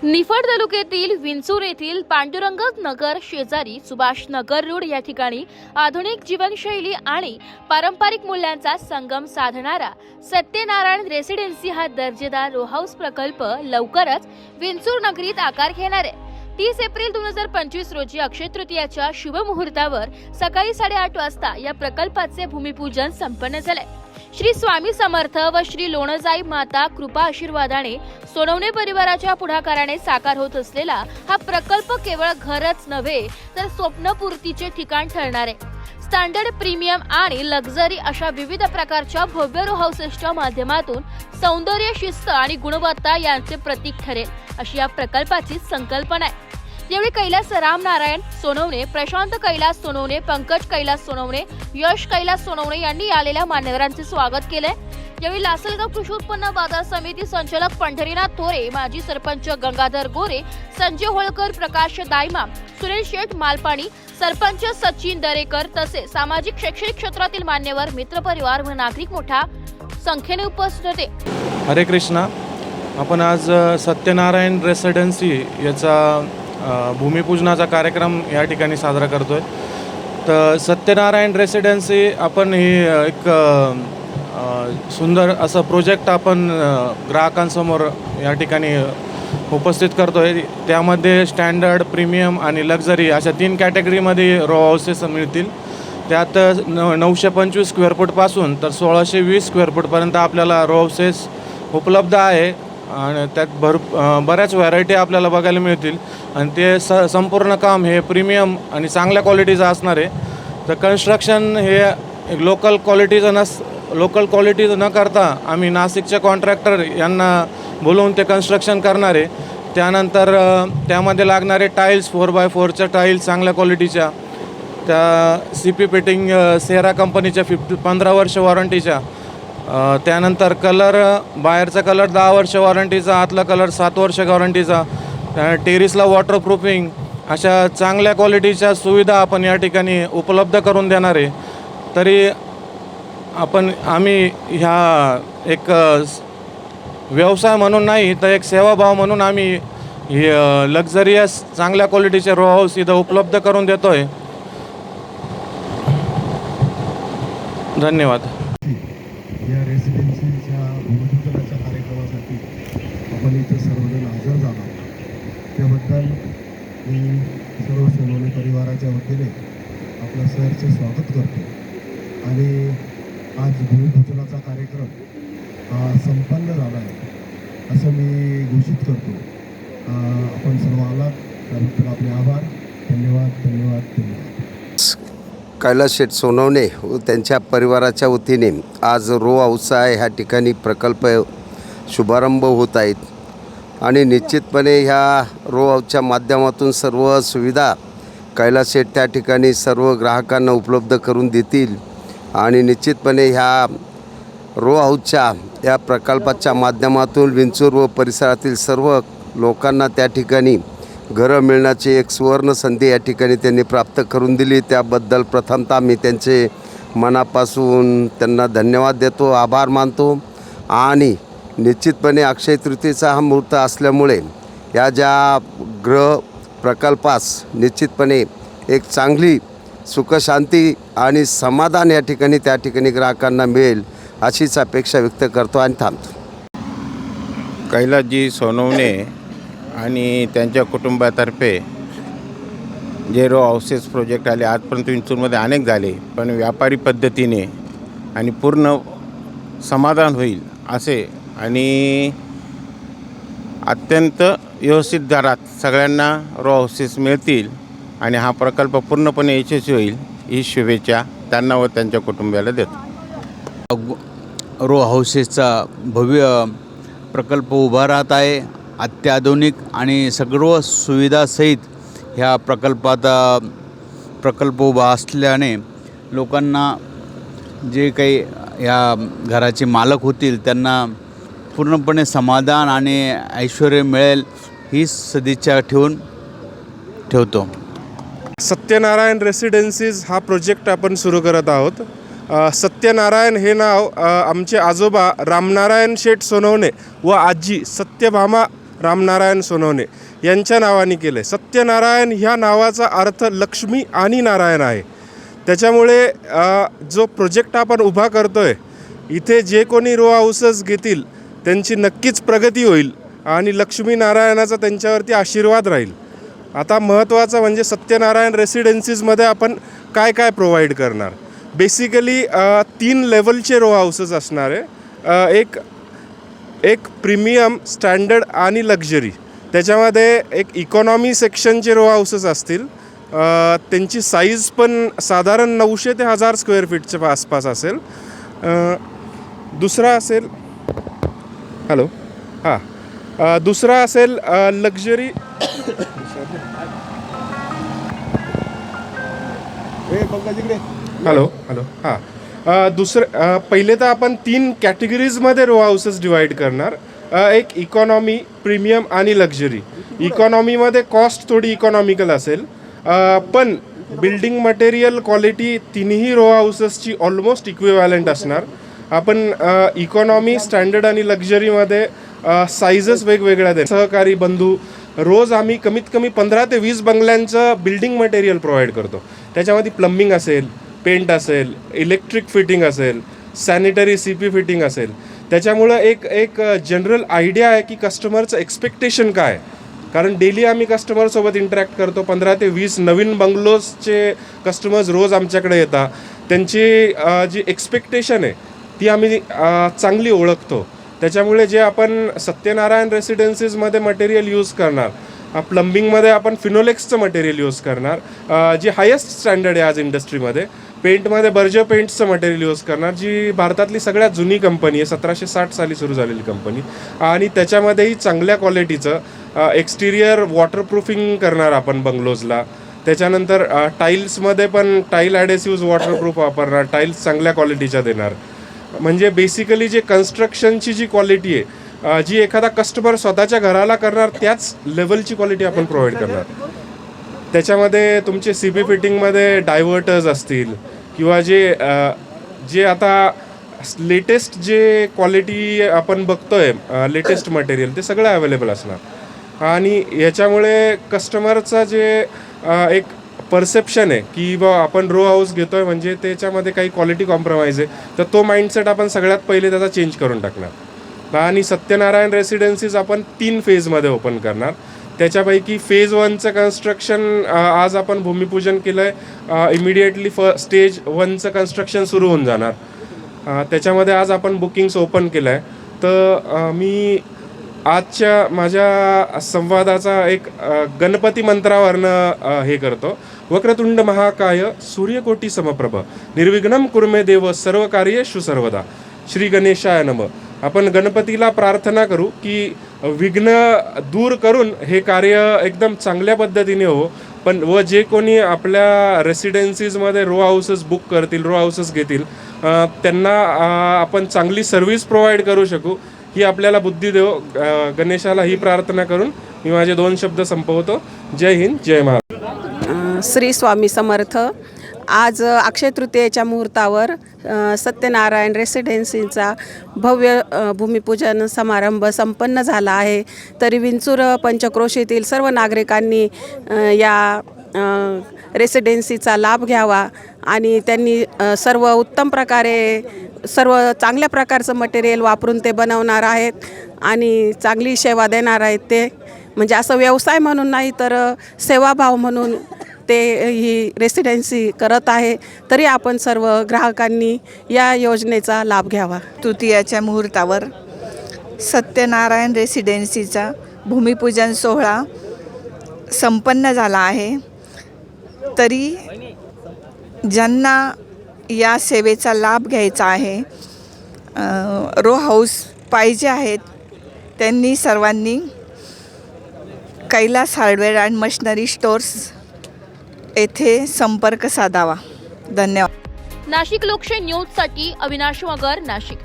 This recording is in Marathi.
निफाड तालुक्यातील विंचूर येथील पांडुरंग नगर शेजारी सुभाष नगर रोड या ठिकाणी आधुनिक जीवनशैली आणि पारंपरिक मूल्यांचा संगम साधणारा सत्यनारायण रेसिडेन्सी हा दर्जेदार रो हाऊस प्रकल्प लवकरच विंचूर नगरीत आकार घेणार आहे। 30 एप्रिल 2025 रोजी अक्षय तृतीयाच्या शुभ मुहूर्तावर सकाळी 8:30 वाजता या प्रकल्पाचे भूमिपूजन संपन्न झाले। श्री स्वामी समर्थ व श्री लोणजाई माता कृपा आशीर्वादाने सोनवणे परिवाराच्या पुढाकाराने साकार होत असलेला हा प्रकल्प केवळ घरच नव्हे तर स्वप्नपूर्तीचे ठिकाण ठरणार आहे। स्टँडर्ड, प्रीमियम आणि लक्झरी अशा विविध प्रकारच्या भव्य रो हाऊसेसच्या माध्यमातून सौंदर्य, शिस्त आणि गुणवत्ता यांचे प्रतीक ठरेल अशी या प्रकल्पाची संकल्पना आहे। यावेळी कैलास रामनारायण सोनवणे, प्रशांत कैलास सोनवणे, पंकज कैलास सोनवणे, यश कैलास सोनवणे यांनी आलेल्या मान्यवरांचे स्वागत केले। यावेळी लासलगाव कृषी उत्पन्न बाजार समिती संचालक पंढरीनाथ थोरे, माजी सरपंच गंगाधर गोरे, संजय होळकर, प्रकाश दायमा, सुनील शेठ मालपाणी, सरपंच सचिन दरेकर तसेच सामाजिक शैक्षणिक क्षेत्रातील मान्यवर, मित्रपरिवार व नागरिक मोठ्या संख्येने उपस्थित होते। हरे कृष्णा। आपण आज सत्यनारायण रेसिडेन्सी याचा भूमिपूजनाचा कार्यक्रम या ठिकाणी साजरा करतोय। तर सत्यनारायण रेसिडेन्सी आपण ही एक सुंदर असं प्रोजेक्ट आपण ग्राहकांसमोर या ठिकाणी उपस्थित करतोय। त्यामध्ये स्टँडर्ड, प्रीमियम आणि लक्झरी अशा 3 कॅटेगरीमध्ये रो हाऊसेस मिळतील। त्यात 925 स्क्वेअर फूटपासून तर 1620 स्क्वेअर फूटपर्यंत आपल्याला रो हाऊसेस उपलब्ध आहे आणि त्यात बऱ्याच व्हरायटी आपल्याला बघायला मिळतील आणि ते संपूर्ण काम हे प्रीमियम आणि चांगल्या क्वालिटीचं असणार आहे। तर कन्स्ट्रक्शन हे लोकल क्वालिटीचं न करता आम्ही नाशिकच्या कॉन्ट्रॅक्टर यांना बोलवून ते कन्स्ट्रक्शन करणार आहे। त्यानंतर त्यामध्ये लागणारे टाईल्स 4x4च्या टाईल्स चांगल्या क्वालिटीच्या, त्या CP फिटिंग सेरा कंपनीच्या 15 वर्ष वॉरंटीच्या, त्यानंतर कलर बाहेरचा कलर 10 वर्ष वॉरंटीचा, आतला कलर 7 वर्ष वॉरंटीचा, टेरिसला वॉटरप्रूफिंग अशा चांगल्या क्वालिटीच्या सुविधा आपण या ठिकाणी उपलब्ध करून देणार आहे। तरी आम्ही ह्या एक व्यवसाय म्हणून नाही तर एक सेवाभाव म्हणून आम्ही लक्झरियस चांगल्या क्वालिटीचे रो हाऊस इथं उपलब्ध करून देतो आहे। धन्यवाद। या रेसिडेन्सीच्या भूमिपूजनाच्या कार्यक्रमासाठी आपण इथे सर्वजण हजर झाला त्याबद्दल मी सर्व सोनवणे परिवाराच्या वतीने आपल्या सरचे स्वागत करतो आणि आज भूमिपूजनाचा कार्यक्रम संपन्न झाला आहे असं मी घोषित करतो। आपण सर्व आलात त्याबद्दल आपले आभार। धन्यवाद धन्यवाद धन्यवाद। कैलास शेठ सोनवणे व त्यांच्या परिवाराच्या वतीने आज रो हाऊसचा ह्या ठिकाणी प्रकल्प शुभारंभ होत आहेत आणि निश्चितपणे ह्या रो हाऊसच्या माध्यमातून सर्व सुविधा कैलास शेठ त्या ठिकाणी सर्व ग्राहकांना उपलब्ध करून देतील आणि निश्चितपणे ह्या रो हाऊसच्या या प्रकल्पाच्या माध्यमातून विंचूर व परिसरातील सर्व लोकांना त्या ठिकाणी घरं मिळण्याची एक सुवर्ण संधी या ठिकाणी त्यांनी प्राप्त करून दिली। त्याबद्दल प्रथमतः मी त्यांचे मनापासून त्यांना धन्यवाद देतो, आभार मानतो आणि निश्चितपणे अक्षय तृतीयेचा हा मुहूर्त असल्यामुळे या ज्या गृह प्रकल्पास निश्चितपणे एक चांगली सुखशांती आणि समाधान या ठिकाणी ग्राहकांना मिळेल अशीच अपेक्षा व्यक्त करतो आणि थांबतो। कैलासजी सोनवणे आणि त्यांच्या कुटुंबातर्फे जे रो हाऊसेस प्रोजेक्ट आले आजपर्यंत विंचूरमध्ये अनेक झाले, पण व्यापारी पद्धतीने आणि पूर्ण समाधान होईल असे आणि अत्यंत व्यवस्थित दरात सगळ्यांना रो हाऊसेस मिळतील आणि हा प्रकल्प पूर्णपणे यशस्वी होईल ही शुभेच्छा त्यांना व त्यांच्या कुटुंबियाला देतो। रो हाऊसेसचा भव्य प्रकल्प उभा राहत आहे। अत्याधुनिक आणि सर्व सुविधासहित ह्या प्रकल्प उभा असल्याने लोकांना जे काही ह्या घराचे मालक होतील त्यांना पूर्णपणे समाधान आणि ऐश्वर्य मिळेल ही सदिच्छा ठेवतो। सत्यनारायण रेसिडेन्सीज हा प्रोजेक्ट आपण सुरू करत आहोत। सत्यनारायण हे नाव आमचे आजोबा रामनारायण शेठ सोनवणे व आजी सत्यभामा रामनारायण सोनवणे यांच्या नावाने केलं आहे. सत्यनारायण ह्या नावाचा अर्थ लक्ष्मी आणि नारायण आहे. त्याच्यामुळे जो प्रोजेक्ट आपण उभा करतो आहे, इथे जे कोणी रो हाऊसेस घेतील त्यांची नक्कीच प्रगती होईल आणि लक्ष्मीनारायणाचा त्यांच्यावरती आशीर्वाद राहील. आता महत्त्वाचं म्हणजे सत्यनारायण रेसिडेन्सीजमध्ये आपण काय काय प्रोव्हाइड करणार. बेसिकली 3 लेवलचे रो हाऊसेस असणार आहे. एक प्रीमियम, स्टँडर्ड आणि लक्झरी. त्याच्यामध्ये एक इकॉनॉमी सेक्शनचे रो हाऊसेस असतील. त्यांची साईज पण साधारण 900 ते 1000 स्क्वेअर फीटच्या आसपास असेल. दुसरा असेल दुसरा असेल लक्झरी. पहिले तर आपण 3 कॅटेगरीजमध्ये रो हाऊसेस डिवाईड करणार. एक इकॉनॉमी, प्रीमियम आणि लक्झरी. इकॉनॉमीमध्ये कॉस्ट थोडी इकॉनॉमिकल असेल, पण बिल्डिंग मटेरियल क्वालिटी तिन्ही रो हाऊसेसची ऑलमोस्ट इक्विव्हॅलंट असणार. आपण इकॉनॉमी, स्टँडर्ड आणि लक्झरीमध्ये साईजेस वेगवेगळ्या देणार. सहकारी बंधू रोज आम्ही कमीत कमी 15 ते 20 बंगल्यांचं बिल्डिंग मटेरियल प्रोव्हाइड करतो. त्याच्यामध्ये प्लंबिंग असेल, पेंट असेल, इलेक्ट्रिक फिटिंग असेल, सॅनिटरी CP फिटिंग असेल. त्याच्यामुळं एक जनरल आयडिया आहे की कस्टमरचं एक्सपेक्टेशन काय आहे. कारण डेली आम्ही कस्टमरसोबत इंटरॅक्ट करतो. 15 ते 20 नवीन बंगलोजचे कस्टमर्स रोज आमच्याकडे येतात. त्यांची जी एक्सपेक्टेशन आहे ती आम्ही चांगली ओळखतो. त्याच्यामुळे जे आपण सत्यनारायण रेसिडेन्सीजमध्ये मटेरियल यूज करणार, प्लंबिंगमध्ये आपण फिनोलेक्सचं मटेरियल यूज करणार, जी हायेस्ट स्टँडर्ड आहे आज इंडस्ट्रीमध्ये. पेंटमध्ये बर्जर पेंट्सचं मटेरियल यूज करणार, जी भारतातली सगळ्यात जुनी कंपनी आहे, 1760 साली सुरू झालेली कंपनी. आणि त्याच्यामध्येही चांगल्या क्वालिटीचं एक्सटिरियर वॉटरप्रूफिंग करणार आपण बंगलोजला. त्याच्यानंतर टाईल्समध्ये पण टाईल ॲडेसिव्ज वॉटरप्रूफ वापरणार, टाईल्स चांगल्या क्वालिटीच्या देणार. म्हणजे बेसिकली जे कन्स्ट्रक्शनची जी क्वालिटी आहे, जी एखादा कस्टमर स्वतःच्या घराला करणार त्याच लेवलची क्वालिटी आपण प्रोव्हाइड करणार. त्याच्यामध्ये तुमचे CP फिटिंगमध्ये डायव्हर्टर्स असतील किंवा जे आता लेटेस्ट जे क्वालिटी आपण बघतोय, लेटेस्ट मटेरियल, ते सगळं अवेलेबल असणार. आणि याच्यामुळे कस्टमरचं जे एक परसेप्शन आहे की बा आपण रो हाऊस घेतोय म्हणजे त्याच्यामध्ये काही क्वालिटी कॉम्प्रोमाइज आहे, तर तो माइंडसेट आपण सगळ्यात पहिले त्याचा चेंज करून टाकणार. आणि सत्यनारायण रेसिडेन्सीज आपण 3 फेजमध्ये ओपन करणार. त्याच्यापैकी फेज 1चं कन्स्ट्रक्शन आज आपण भूमिपूजन केलं आहे. इमिडिएटली स्टेज 1चं कन्स्ट्रक्शन सुरू होऊन जाणार. त्याच्यामध्ये आज आपण बुकिंग्स ओपन केलं आहे. तर मी आजच्या माझ्या संवादाचा एक गणपती मंत्रावरनं हे करतो. वक्रतुंड महाकाय सूर्यकोटी समप्रभ निर्विघ्नं कुर्मे देव सर्व कार्येषु सर्वदा. श्री गणेशाय नमः. आपण गणपतीला प्रार्थना करू की विघ्न दूर करून हे कार्य एकदम चांगल्या पद्धतीने हो. पण जे कोणी आपल्या रेसिडेन्सीजमध्ये रो हाऊसेस बुक करतील, रो हाऊसेस घेतील, त्यांना आपण चांगली सर्व्हिस प्रोव्हाइड करू शकू ही आपल्याला बुद्धी देव. गणेशाला ही प्रार्थना करून मी माझे 2 शब्द संपवतो. जय हिंद, जय महाराष्ट्र. श्री स्वामी समर्थ. आज अक्षय तृतीयेच्या मुहूर्तावर सत्यनारायण रेसिडेन्सीचा भव्य भूमिपूजन समारंभ संपन्न झाला आहे. तरी विंचूर पंचक्रोशीतील सर्व नागरिकांनी या रेसिडेन्सीचा लाभ घ्यावा आणि त्यांनी सर्व उत्तम प्रकारे सर्व चांगल्या प्रकारचं मटेरियल वापरून ते बनवणार आहेत आणि चांगली सेवा देणार आहेत. ते म्हणजे असं व्यवसाय म्हणून नाही तर सेवाभाव म्हणून ते ही रेसिडेन्सी करत आहे. तरी आपण सर्व ग्राहकांनी या योजनेचा लाभ घ्यावा. तृतीयाच्या मुहूर्तावर सत्यनारायण रेसिडेन्सीचा भूमिपूजन सोहळा संपन्न झाला आहे. तरी ज्यांना या सेवेचा लाभ घ्यायचा आहे, रो हाऊस पाहिजे आहेत, त्यांनी सर्वांनी Kailas hardware and machinery stores येथे संपर्क साधावा. धन्यवाद. नाशिक लोकशाही न्यूजसाठी अविनाश मगर, नाशिक.